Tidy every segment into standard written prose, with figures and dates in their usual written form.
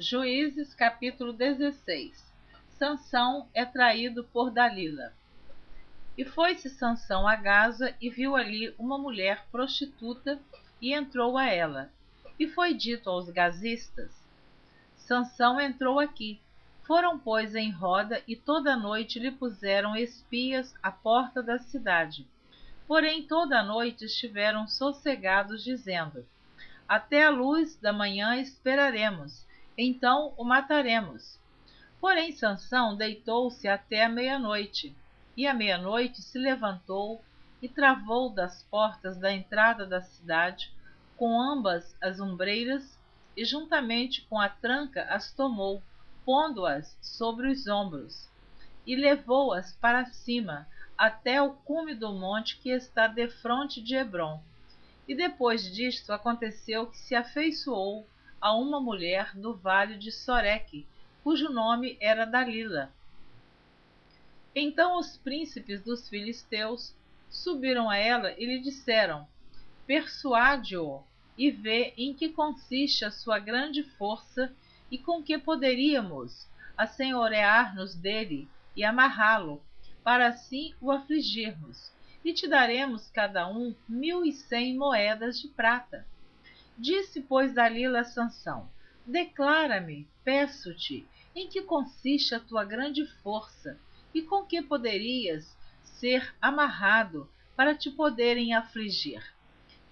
Juízes capítulo 16. Sansão é traído por Dalila. E foi-se Sansão a Gaza e viu ali uma mulher prostituta e entrou a ela. E foi dito aos gazistas: Sansão entrou aqui. Foram, pois, em roda e toda a noite lhe puseram espias à porta da cidade. Porém toda a noite estiveram sossegados, dizendo: até a luz da manhã esperaremos, então o mataremos. Porém Sansão deitou-se até a meia-noite, e à meia-noite se levantou e travou das portas da entrada da cidade com ambas as ombreiras, e juntamente com a tranca as tomou, pondo-as sobre os ombros, e levou-as para cima até o cume do monte que está defronte de Hebrom. E depois disto aconteceu que se afeiçoou a uma mulher do vale de Soreque, cujo nome era Dalila. Então os príncipes dos filisteus subiram a ela e lhe disseram: persuade-o e vê em que consiste a sua grande força e com que poderíamos assenhorear-nos dele e amarrá-lo, para assim o afligirmos, e te daremos cada um 1.100 moedas de prata. Disse, pois, Dalila a Sansão: declara-me, peço-te, em que consiste a tua grande força, e com que poderias ser amarrado para te poderem afligir.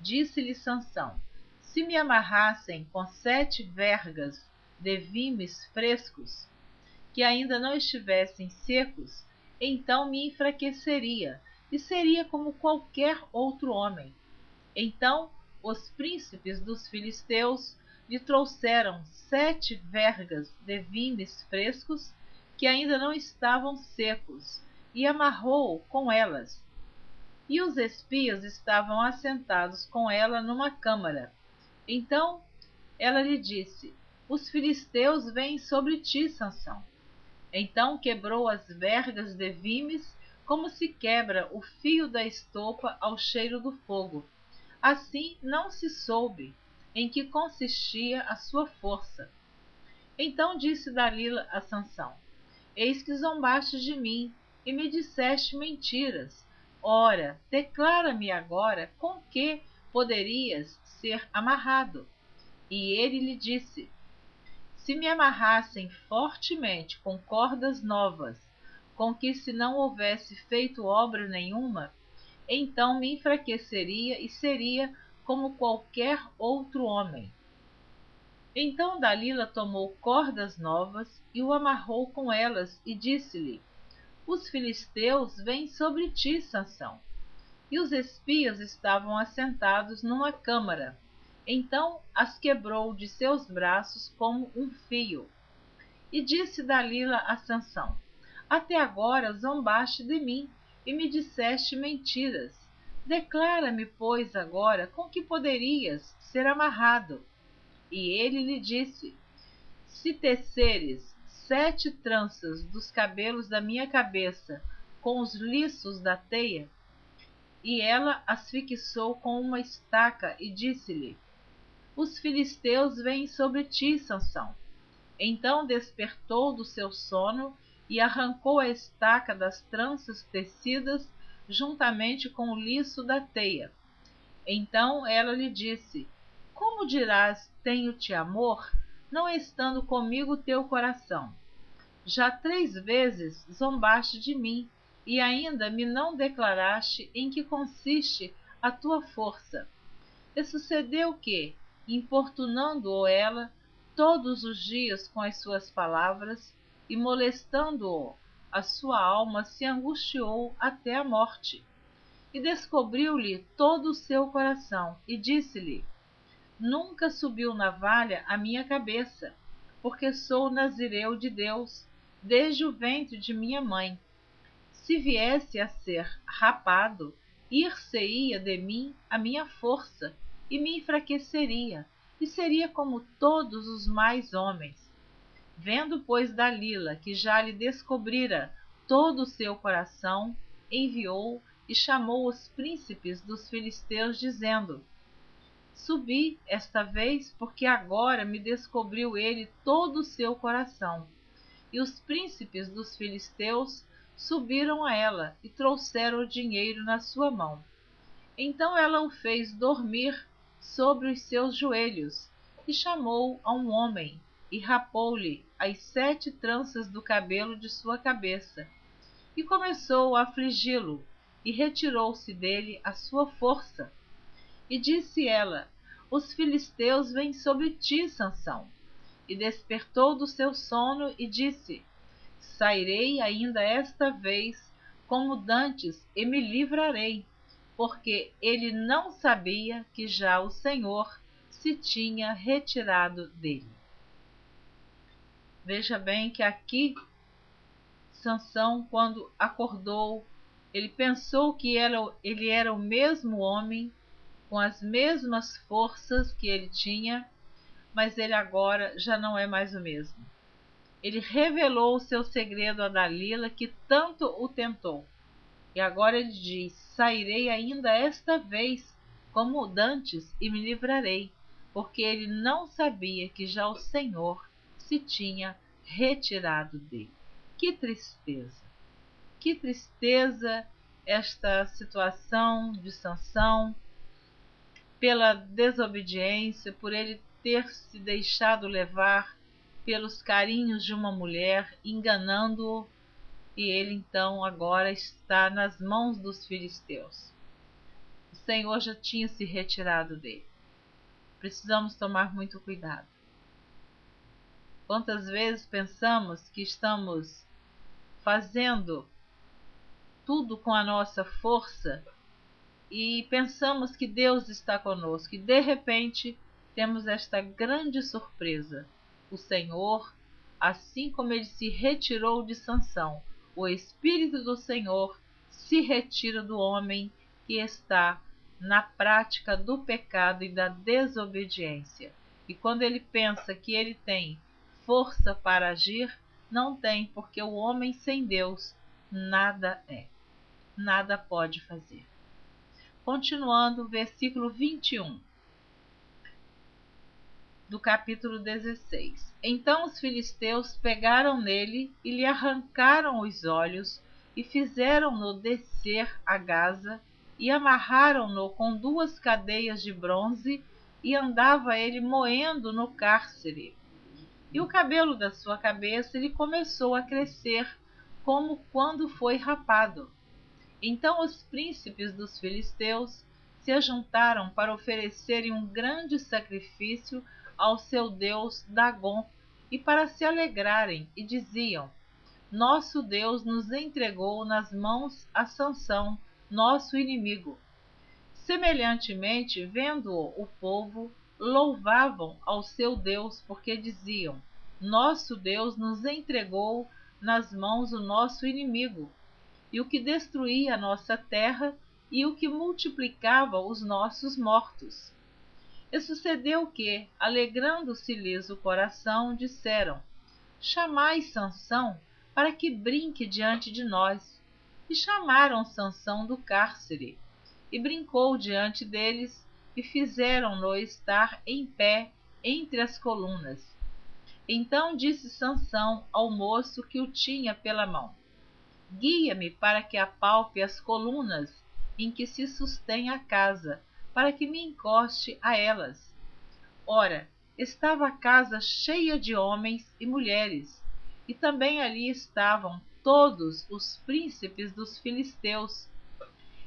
Disse-lhe Sansão: se me amarrassem com 7 vergas de vimes frescos, que ainda não estivessem secos, então me enfraqueceria, e seria como qualquer outro homem. Então os príncipes dos filisteus lhe trouxeram 7 vergas de vimes frescos, que ainda não estavam secos, e amarrou-o com elas. E os espias estavam assentados com ela numa câmara. Então ela lhe disse: os filisteus vêm sobre ti, Sansão. Então quebrou as vergas de vimes, como se quebra o fio da estopa ao cheiro do fogo. Assim não se soube em que consistia a sua força. Então disse Dalila a Sansão: eis que zombaste de mim e me disseste mentiras. Ora, declara-me agora com que poderias ser amarrado. E ele lhe disse: se me amarrassem fortemente com cordas novas, com que se não houvesse feito obra nenhuma, então me enfraqueceria e seria como qualquer outro homem. Então Dalila tomou cordas novas e o amarrou com elas e disse-lhe: os filisteus vêm sobre ti, Sansão. E os espias estavam assentados numa câmara. Então as quebrou de seus braços como um fio. E disse Dalila a Sansão: até agora zombaste de mim e me disseste mentiras. Declara-me, pois, agora com que poderias ser amarrado. E ele lhe disse: se teceres 7 tranças dos cabelos da minha cabeça com os liços da teia. E ela as fixou com uma estaca e disse-lhe: os filisteus vêm sobre ti, Sansão. Então despertou do seu sono e arrancou a estaca das tranças tecidas juntamente com o liço da teia. Então ela lhe disse: como dirás, tenho-te amor, não estando comigo teu coração? Já 3 vezes zombaste de mim, e ainda me não declaraste em que consiste a tua força. E sucedeu que, importunando-o ela todos os dias com as suas palavras, e molestando-o, a sua alma se angustiou até a morte. E descobriu-lhe todo o seu coração, e disse-lhe: nunca subiu navalha à minha cabeça, porque sou nazireu de Deus, desde o ventre de minha mãe. Se viesse a ser rapado, ir-se-ia de mim a minha força, e me enfraqueceria, e seria como todos os mais homens. Vendo, pois, Dalila que já lhe descobrira todo o seu coração, enviou e chamou os príncipes dos filisteus, dizendo: Subi esta vez, porque agora me descobriu ele todo o seu coração. E os príncipes dos filisteus subiram a ela e trouxeram o dinheiro na sua mão. Então ela o fez dormir sobre os seus joelhos, e chamou a um homem, e rapou-lhe as 7 tranças do cabelo de sua cabeça, e começou a afligi-lo, e retirou-se dele a sua força. E disse ela: os filisteus vêm sobre ti, Sansão. E despertou do seu sono e disse: sairei ainda esta vez como dantes e me livrarei, porque ele não sabia que já o Senhor se tinha retirado dele. Veja bem que aqui Sansão, quando acordou, ele pensou que ele era o mesmo homem, com as mesmas forças que ele tinha, mas ele agora já não é mais o mesmo. Ele revelou o seu segredo a Dalila, que tanto o tentou. E agora ele diz: sairei ainda esta vez como dantes e me livrarei, porque ele não sabia que já o Senhor se tinha retirado dele. Que tristeza! Que tristeza esta situação de Sansão, pela desobediência, por ele ter se deixado levar pelos carinhos de uma mulher, enganando-o, e ele então agora está nas mãos dos filisteus. O Senhor já tinha se retirado dele. Precisamos tomar muito cuidado. Quantas vezes pensamos que estamos fazendo tudo com a nossa força e pensamos que Deus está conosco, e de repente temos esta grande surpresa. O Senhor, assim como ele se retirou de Sansão, o Espírito do Senhor se retira do homem que está na prática do pecado e da desobediência. E quando ele pensa que ele tem força para agir, não tem, porque o homem sem Deus nada é, nada pode fazer. Continuando, versículo 21 do capítulo 16. Então os filisteus pegaram nele e lhe arrancaram os olhos e fizeram-no descer a Gaza e amarraram-no com 2 cadeias de bronze e andava ele moendo no cárcere. E o cabelo da sua cabeça lhe começou a crescer como quando foi rapado. Então os príncipes dos filisteus se ajuntaram para oferecerem um grande sacrifício ao seu deus Dagom e para se alegrarem, e diziam: nosso Deus nos entregou nas mãos a Sansão, nosso inimigo. Semelhantemente, vendo-o o povo, louvavam ao seu Deus, porque diziam: nosso Deus nos entregou nas mãos o nosso inimigo, e o que destruía a nossa terra, e o que multiplicava os nossos mortos. E sucedeu que, alegrando-se-lhes o coração, disseram: chamai Sansão, para que brinque diante de nós. E chamaram Sansão do cárcere, e brincou diante deles, e fizeram-no estar em pé entre as colunas. Então disse Sansão ao moço que o tinha pela mão: guia-me para que apalpe as colunas em que se sustém a casa, para que me encoste a elas. Ora, estava a casa cheia de homens e mulheres, e também ali estavam todos os príncipes dos filisteus.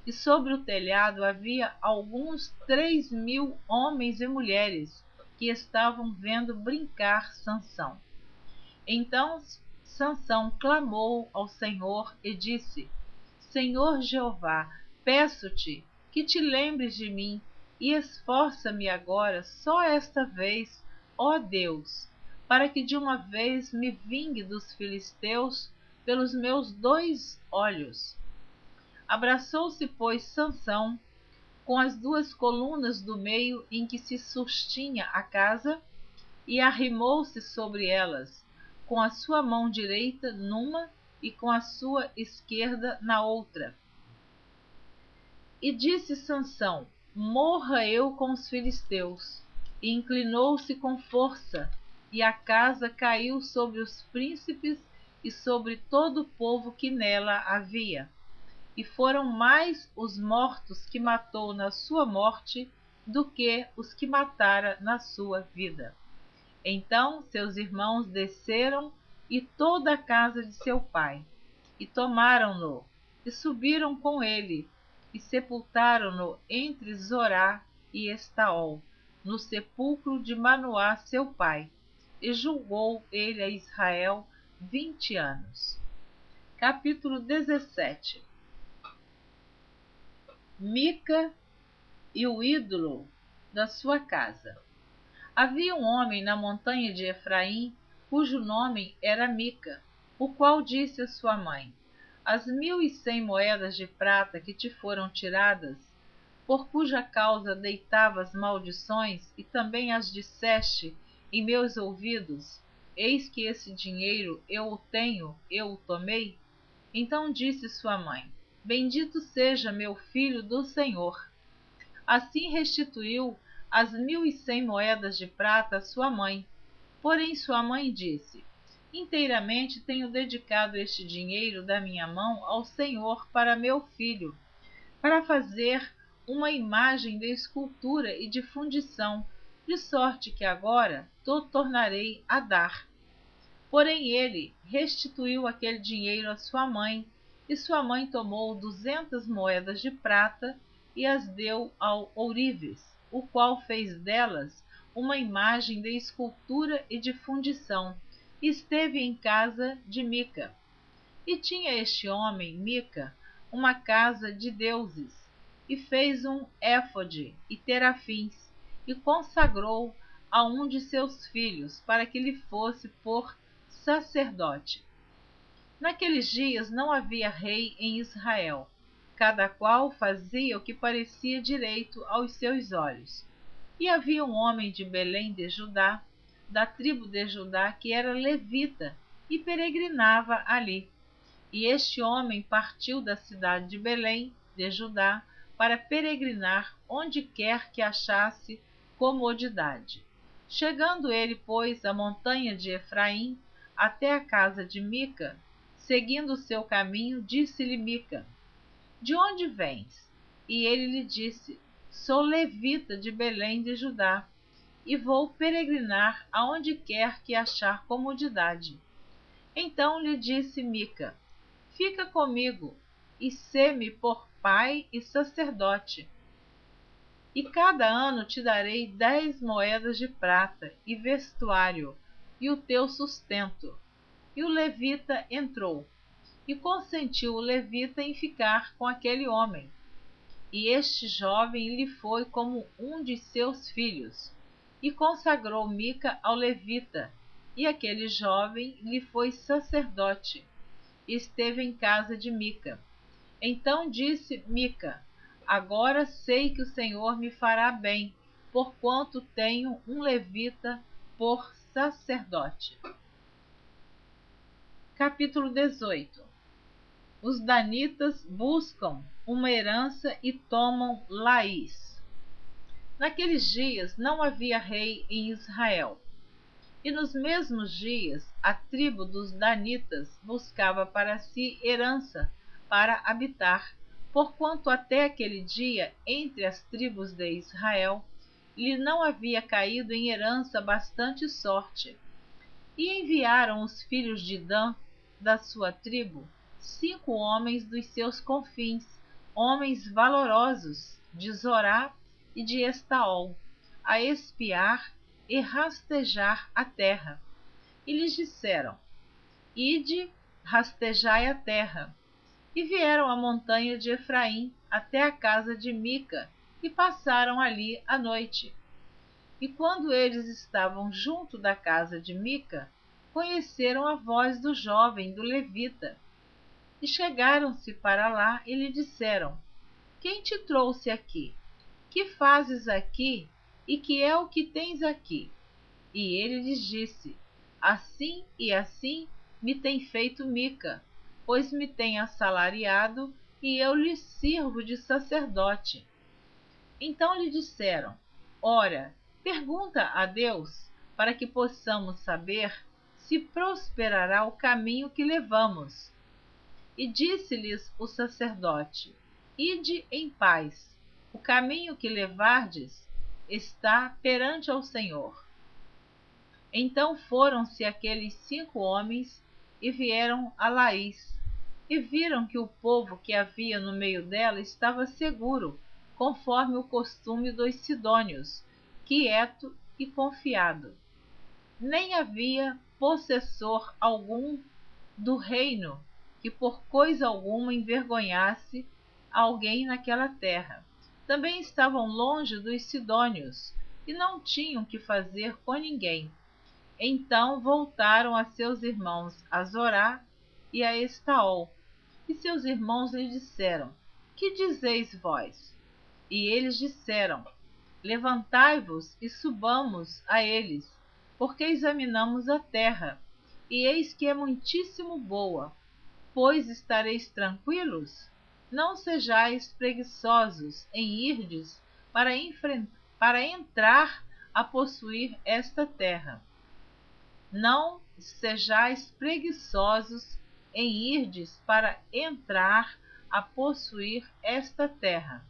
E sobre o telhado havia alguns 3.000 homens e mulheres que estavam vendo brincar Sansão. Então Sansão clamou ao Senhor e disse: Senhor Jeová, peço-te que te lembres de mim e esforça-me agora só esta vez, ó Deus, para que de uma vez me vingue dos filisteus pelos meus 2 olhos. Abraçou-se, pois, Sansão com as 2 colunas do meio em que se sustinha a casa e arrimou-se sobre elas, com a sua mão direita numa e com a sua esquerda na outra. E disse Sansão: morra eu com os filisteus. E inclinou-se com força, e a casa caiu sobre os príncipes e sobre todo o povo que nela havia. E foram mais os mortos que matou na sua morte do que os que matara na sua vida. Então seus irmãos desceram e toda a casa de seu pai, e tomaram-no, e subiram com ele, e sepultaram-no entre Zorá e Estaol, no sepulcro de Manoá seu pai, e julgou ele a Israel 20 anos. Capítulo 17. Mica e o ídolo da sua casa. Havia um homem na montanha de Efraim, cujo nome era Mica, o qual disse a sua mãe: As 1.100 moedas de prata que te foram tiradas, por cuja causa deitavas maldições, e também as disseste em meus ouvidos, eis que esse dinheiro eu o tenho, eu o tomei? Então disse sua mãe: Bendito seja meu filho do Senhor. Assim restituiu as 1.100 moedas de prata à sua mãe. Porém sua mãe disse: Inteiramente tenho dedicado este dinheiro da minha mão ao Senhor para meu filho, para fazer uma imagem de escultura e de fundição, de sorte que agora te tornarei a dar. Porém ele restituiu aquele dinheiro à sua mãe, e sua mãe tomou 200 moedas de prata e as deu ao ourives, o qual fez delas uma imagem de escultura e de fundição, e esteve em casa de Mica. E tinha este homem, Mica, uma casa de deuses, e fez um éfode e terafins, e consagrou a um de seus filhos, para que lhe fosse por sacerdote. Naqueles dias não havia rei em Israel. Cada qual fazia o que parecia direito aos seus olhos. E havia um homem de Belém de Judá, da tribo de Judá, que era levita e peregrinava ali. E este homem partiu da cidade de Belém de Judá para peregrinar onde quer que achasse comodidade. Chegando ele, pois, à montanha de Efraim, até a casa de Mica, seguindo o seu caminho, disse-lhe Mica: De onde vens? E ele lhe disse: Sou levita de Belém de Judá, e vou peregrinar aonde quer que achar comodidade. Então lhe disse Mica: Fica comigo, e sê-me por pai e sacerdote. E cada ano te darei 10 moedas de prata, e vestuário, e o teu sustento. E o levita entrou, e consentiu o levita em ficar com aquele homem. E este jovem lhe foi como um de seus filhos, e consagrou Mica ao levita, e aquele jovem lhe foi sacerdote, e esteve em casa de Mica. Então disse Mica: Agora sei que o Senhor me fará bem, porquanto tenho um levita por sacerdote. Capítulo 18. Os danitas buscam uma herança e tomam Laís. Naqueles dias não havia rei em Israel. E nos mesmos dias a tribo dos danitas buscava para si herança para habitar, porquanto até aquele dia entre as tribos de Israel lhe não havia caído em herança bastante sorte. E enviaram os filhos de Dan, da sua tribo, 5 homens dos seus confins, homens valorosos, de Zorá e de Estaol, a espiar e rastejar a terra. E lhes disseram: Ide, rastejai a terra. E vieram à montanha de Efraim até a casa de Mica, e passaram ali a noite. E quando eles estavam junto da casa de Mica, conheceram a voz do jovem, do levita. E chegaram-se para lá e lhe disseram: Quem te trouxe aqui? Que fazes aqui? E que é o que tens aqui? E ele lhes disse: Assim e assim me tem feito Mica, pois me tem assalariado, e eu lhe sirvo de sacerdote. Então lhe disseram: Ora, pergunta a Deus, para que possamos saber se prosperará o caminho que levamos. E disse-lhes o sacerdote: Ide em paz, o caminho que levardes está perante ao Senhor. Então foram-se aqueles 5 homens e vieram a Laís, e viram que o povo que havia no meio dela estava seguro, conforme o costume dos sidônios, quieto e confiado. Nem havia possessor algum do reino que por coisa alguma envergonhasse alguém naquela terra. Também estavam longe dos sidônios e não tinham que fazer com ninguém. Então voltaram a seus irmãos a Zorá e a Estaol. E seus irmãos lhe disseram: Que dizeis vós? E eles disseram: Levantai-vos e subamos a eles, porque examinamos a terra, e eis que é muitíssimo boa. Pois estareis tranquilos? Não sejais preguiçosos em irdes para entrar a possuir esta terra. Não sejais preguiçosos em irdes para entrar a possuir esta terra.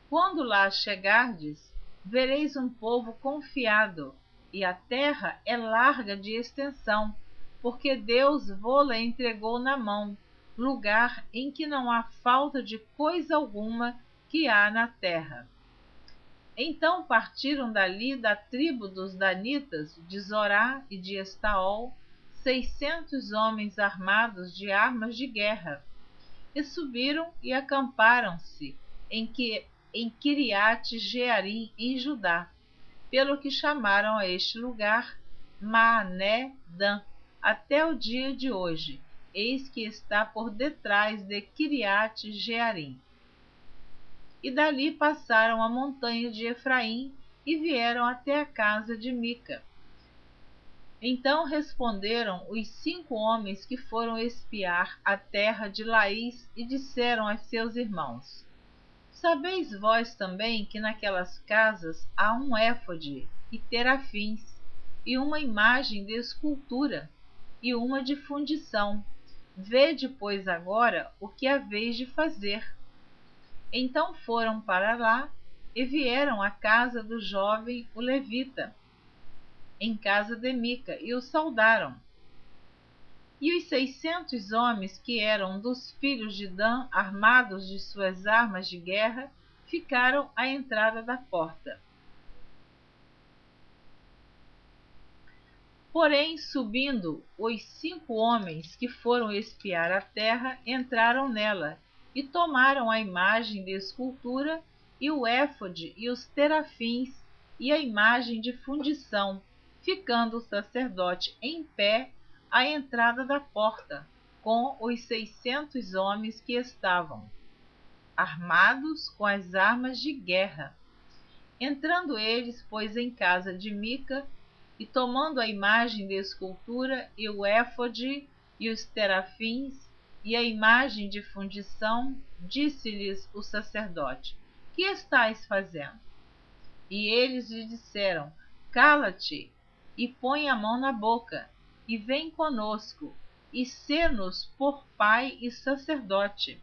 Quando lá chegardes, vereis um povo confiado, e a terra é larga de extensão, porque Deus vô-la entregou na mão, lugar em que não há falta de coisa alguma que há na terra. Então partiram dali da tribo dos danitas, de Zorá e de Estaol, 600 homens armados de armas de guerra, e subiram e acamparam-se em Quiriate Jearim, em Judá, pelo que chamaram a este lugar Maané Dan, até o dia de hoje, eis que está por detrás de Quiriate Jearim. E dali passaram a montanha de Efraim e vieram até a casa de Mica. Então responderam os 5 homens que foram espiar a terra de Laís e disseram a seus irmãos: Sabeis vós também que naquelas casas há um éfode e terafins, e uma imagem de escultura, e uma de fundição. Vede, pois, agora o que haveis de fazer. Então foram para lá e vieram à casa do jovem o levita, em casa de Mica, e o saudaram. E os 600 homens que eram dos filhos de Dan, armados de suas armas de guerra, ficaram à entrada da porta. Porém, subindo, os 5 homens que foram espiar a terra entraram nela e tomaram a imagem de escultura e o éfode e os terafins e a imagem de fundição, ficando o sacerdote em pé à entrada da porta, com os 600 homens que estavam armados com as armas de guerra. Entrando eles, pois, em casa de Mica, e tomando a imagem de escultura e o éfode e os terafins e a imagem de fundição, disse-lhes o sacerdote: Que estais fazendo? E eles lhe disseram: Cala-te e põe a mão na boca, e vem conosco, e sê-nos por pai e sacerdote.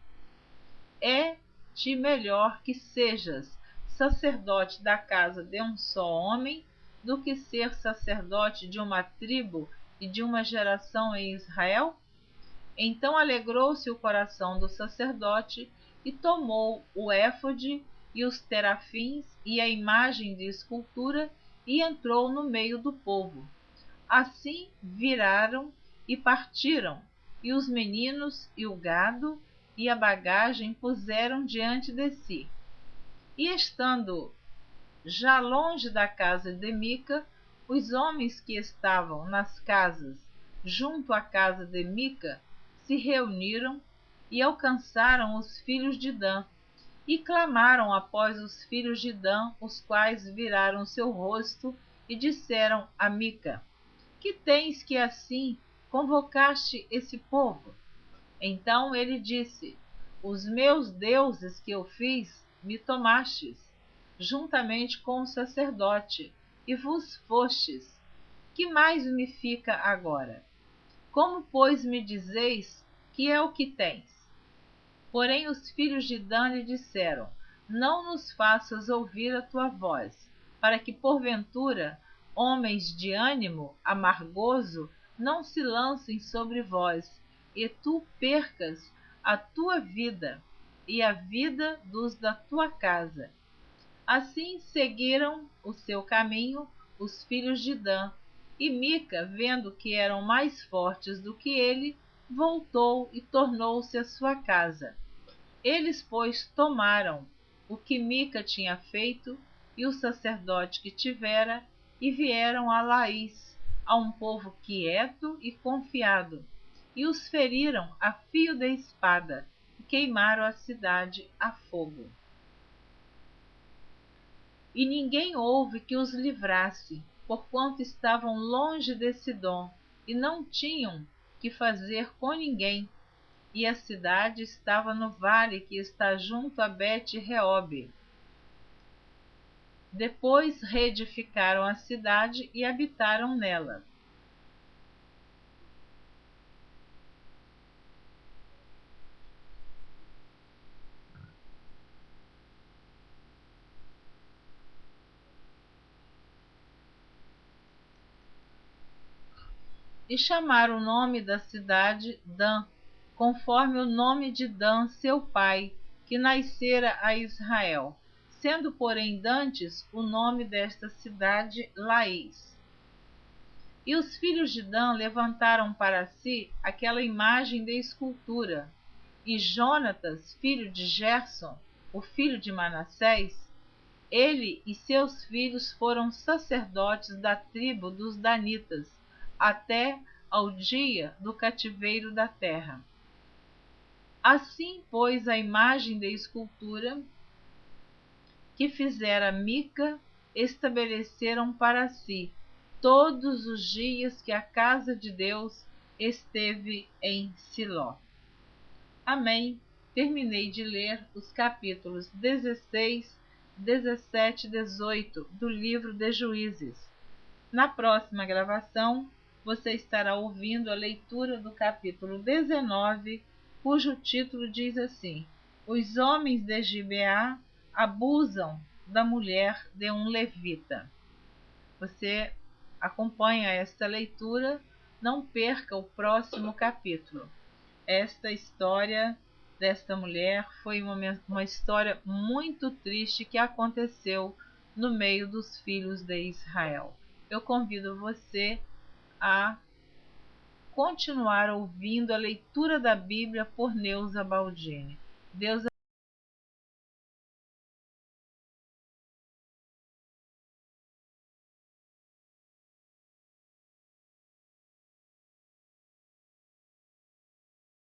É-te melhor que sejas sacerdote da casa de um só homem, do que ser sacerdote de uma tribo e de uma geração em Israel? Então alegrou-se o coração do sacerdote e tomou o éfode e os terafins e a imagem de escultura e entrou no meio do povo. Assim viraram e partiram, e os meninos e o gado e a bagagem puseram diante de si. E estando já longe da casa de Mica, os homens que estavam nas casas junto à casa de Mica se reuniram e alcançaram os filhos de Dan, e clamaram após os filhos de Dan, os quais viraram seu rosto e disseram a Mica: Que tens que assim convocaste esse povo? Então ele disse: Os meus deuses que eu fiz, me tomastes, juntamente com o sacerdote, e vos fostes. Que mais me fica agora? Como, pois, me dizeis que é o que tens? Porém os filhos de Dan lhe disseram: Não nos faças ouvir a tua voz, para que, porventura, homens de ânimo amargoso não se lancem sobre vós, e tu percas a tua vida e a vida dos da tua casa. Assim seguiram o seu caminho os filhos de Dan, e Mica, vendo que eram mais fortes do que ele, voltou e tornou-se à sua casa. Eles, pois, tomaram o que Mica tinha feito e o sacerdote que tivera, e vieram a Laís, a um povo quieto e confiado, e os feriram a fio de espada, e queimaram a cidade a fogo. E ninguém houve que os livrasse, porquanto estavam longe de Sidom, e não tinham que fazer com ninguém, e a cidade estava no vale que está junto a Bet-Reobe. Depois reedificaram a cidade e habitaram nela. E chamaram o nome da cidade Dan, conforme o nome de Dan, seu pai, que nascera a Israel, sendo, porém, dantes o nome desta cidade Laís. E os filhos de Dan levantaram para si aquela imagem de escultura, e Jonatas, filho de Gerson, o filho de Manassés, ele e seus filhos foram sacerdotes da tribo dos danitas, até ao dia do cativeiro da terra. Assim, pois, a imagem de escultura que fizera Mica estabeleceram para si todos os dias que a casa de Deus esteve em Siló. Amém. Terminei de ler os capítulos 16, 17 e 18 do livro de Juízes. Na próxima gravação, você estará ouvindo a leitura do capítulo 19, cujo título diz assim: Os homens de Gibeá abusam da mulher de um levita. Você acompanha esta leitura, não perca o próximo capítulo. Esta história desta mulher foi uma história muito triste que aconteceu no meio dos filhos de Israel. Eu convido você a continuar ouvindo a leitura da Bíblia por Neuza Baldini. Deus